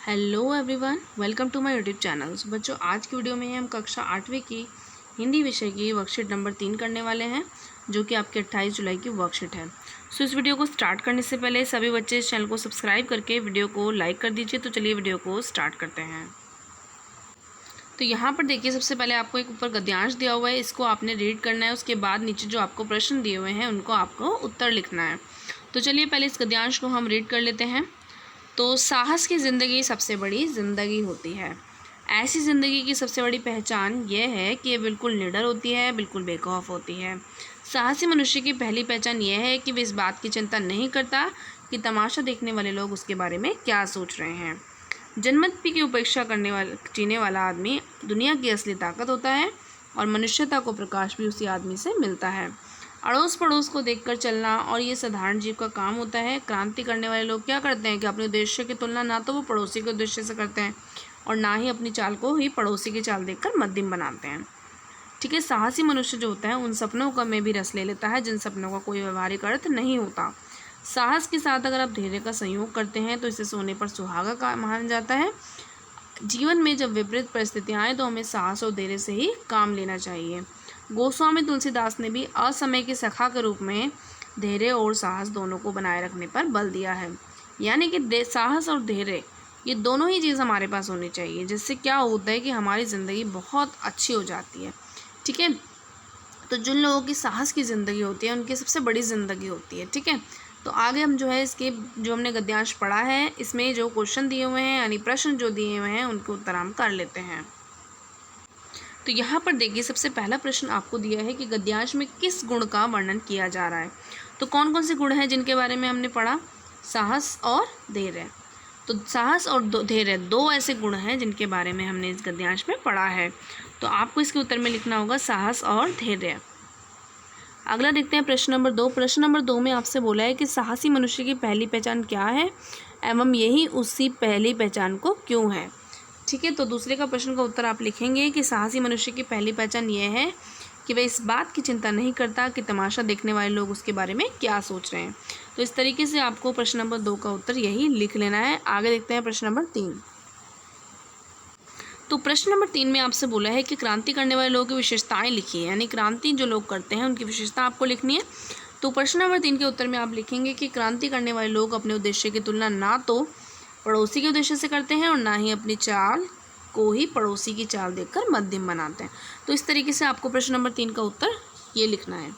Hello everyone, welcome to my YouTube channel. बच्चों, आज की वीडियो में हम कक्षा 8वीं की हिंदी विषय की वर्कशीट नंबर 3 करने वाले हैं, जो कि आपके 28 जुलाई की वर्कशीट है। इस वीडियो को स्टार्ट करने से पहले सभी बच्चे इस चैनल को सब्सक्राइब करके वीडियो को लाइक कर दीजिए। तो चलिए वीडियो को स्टार्ट करते हैं। तो यहाँ पर देखिए, सबसे पहले आपको एक ऊपर गद्यांश दिया हुआ है, इसको आपने रीड करना है। उसके बाद नीचे जो आपको प्रश्न दिए हुए हैं उनको आपको उत्तर लिखना है। तो चलिए पहले इस गद्यांश को हम रीड कर लेते हैं। तो साहस की ज़िंदगी सबसे बड़ी ज़िंदगी होती है। ऐसी ज़िंदगी की सबसे बड़ी पहचान यह है कि ये बिल्कुल निडर होती है, बिल्कुल बेखौफ होती है। साहसी मनुष्य की पहली पहचान यह है कि वह इस बात की चिंता नहीं करता कि तमाशा देखने वाले लोग उसके बारे में क्या सोच रहे हैं। जन्मत की उपेक्षा करने वाला जीने वाला आदमी दुनिया की असली ताकत होता है और मनुष्यता को प्रकाश भी उसी आदमी से मिलता है। अड़ोस पड़ोस को देखकर चलना और ये साधारण जीव का काम होता है। क्रांति करने वाले लोग क्या करते हैं कि अपने उद्देश्य की तुलना ना तो वो पड़ोसी के उद्देश्य से करते हैं और ना ही अपनी चाल को ही पड़ोसी की चाल देखकर मध्यम बनाते हैं। ठीक है, साहसी मनुष्य जो होता है उन सपनों का में भी रस ले लेता है जिन सपनों का कोई व्यवहारिक अर्थ नहीं होता। साहस के साथ अगर आप धैर्य का संयोग करते हैं तो इसे सोने पर सुहागा का माना जाता है। जीवन में जब विपरीत परिस्थितियाँ आए तो हमें साहस और धैर्य से ही काम लेना चाहिए। गोस्वामी तुलसीदास ने भी असमय की सखा के रूप में धैर्य और साहस दोनों को बनाए रखने पर बल दिया है। यानी कि साहस और धैर्य ये दोनों ही चीज़ हमारे पास होनी चाहिए, जिससे क्या होता है कि हमारी ज़िंदगी बहुत अच्छी हो जाती है। ठीक है, तो जिन लोगों की साहस की ज़िंदगी होती है उनकी सबसे बड़ी ज़िंदगी होती है। ठीक है, तो आगे हम जो है इसके जो हमने गद्यांश पढ़ा है इसमें जो क्वेश्चन दिए हुए हैं यानी प्रश्न जो दिए हुए हैं उनके उत्तर हम कर लेते हैं। तो यहाँ पर देखिए, सबसे पहला प्रश्न आपको दिया है कि गद्यांश में किस गुण का वर्णन किया जा रहा है। तो कौन कौन से गुण हैं जिनके बारे में हमने पढ़ा? साहस और धैर्य। तो साहस और धैर्य दो ऐसे गुण हैं जिनके बारे में हमने इस गद्यांश में पढ़ा है। तो आपको इसके उत्तर में लिखना होगा साहस और धैर्य। अगला देखते हैं प्रश्न नंबर 2। प्रश्न नंबर 2 में आपसे बोला है कि साहसी मनुष्य की पहली पहचान क्या है एवं यही उसकी पहली पहचान को क्यों है। ठीक है, तो दूसरे का प्रश्न का उत्तर आप लिखेंगे कि साहसी मनुष्य की पहली पहचान यह है कि वह इस बात की चिंता नहीं करता कि तमाशा देखने वाले लोग उसके बारे में क्या सोच रहे हैं। तो इस तरीके से आपको प्रश्न नंबर 2 का उत्तर यही लिख लेना है। आगे देखते हैं प्रश्न नंबर 3। तो प्रश्न नंबर 3 में आपसे बोला है कि क्रांति करने वाले लोगों की विशेषताएं लिखिए, यानी क्रांति जो लोग करते हैं उनकी विशेषता आपको लिखनी है। तो प्रश्न नंबर 3 के उत्तर में आप लिखेंगे कि क्रांति करने वाले लोग अपने उद्देश्य की तुलना ना तो पड़ोसी के उद्देश्य से करते हैं और ना ही अपनी चाल को ही पड़ोसी की चाल देखकर मध्यम बनाते हैं। तो इस तरीके से आपको प्रश्न नंबर 3 का उत्तर ये लिखना है।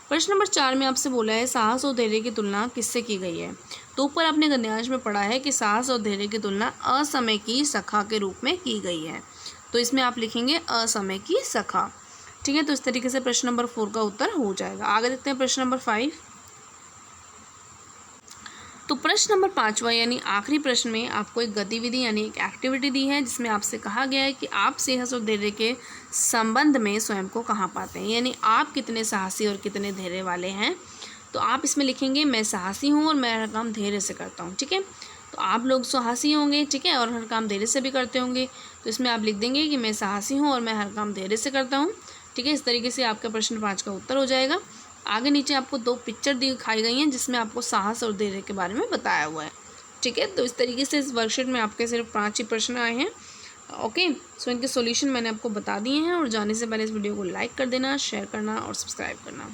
प्रश्न नंबर 4 में आपसे बोला है साहस और धैर्य की तुलना किससे की गई है। तो ऊपर आपने गद्यांश में पढ़ा है कि साहस और धैर्य की तुलना असमय की सखा के रूप में की गई है। तो इसमें आप लिखेंगे असमय की सखा। ठीक है, तो इस तरीके से प्रश्न नंबर 4 का उत्तर हो जाएगा। आगे देखते हैं प्रश्न नंबर 5। तो प्रश्न नंबर 5वां यानी आखिरी प्रश्न में आपको एक गतिविधि यानी एक एक्टिविटी दी है, जिसमें आपसे कहा गया है कि आप साहस और धैर्य के संबंध में स्वयं को कहाँ पाते हैं, यानी आप कितने साहसी और कितने धैर्य वाले हैं। तो आप इसमें लिखेंगे मैं साहसी हूँ और मैं हर काम धैर्य से करता हूँ। ठीक है, तो आप लोग साहसी होंगे, ठीक है, और हर काम धैर्य से भी करते होंगे। तो इसमें आप लिख देंगे कि मैं साहसी हूँ और मैं हर काम धैर्य से करता हूँ। ठीक है, इस तरीके से आपका प्रश्न 5 का उत्तर हो जाएगा। आगे नीचे आपको 2 पिक्चर दिखाई गई हैं जिसमें आपको साहस और धैर्य के बारे में बताया हुआ है। ठीक है, तो इस तरीके से इस वर्कशीट में आपके सिर्फ 5 ही प्रश्न आए हैं। ओके, सो इनके सॉल्यूशन मैंने आपको बता दिए हैं। और जाने से पहले इस वीडियो को लाइक कर देना, शेयर करना और सब्सक्राइब करना।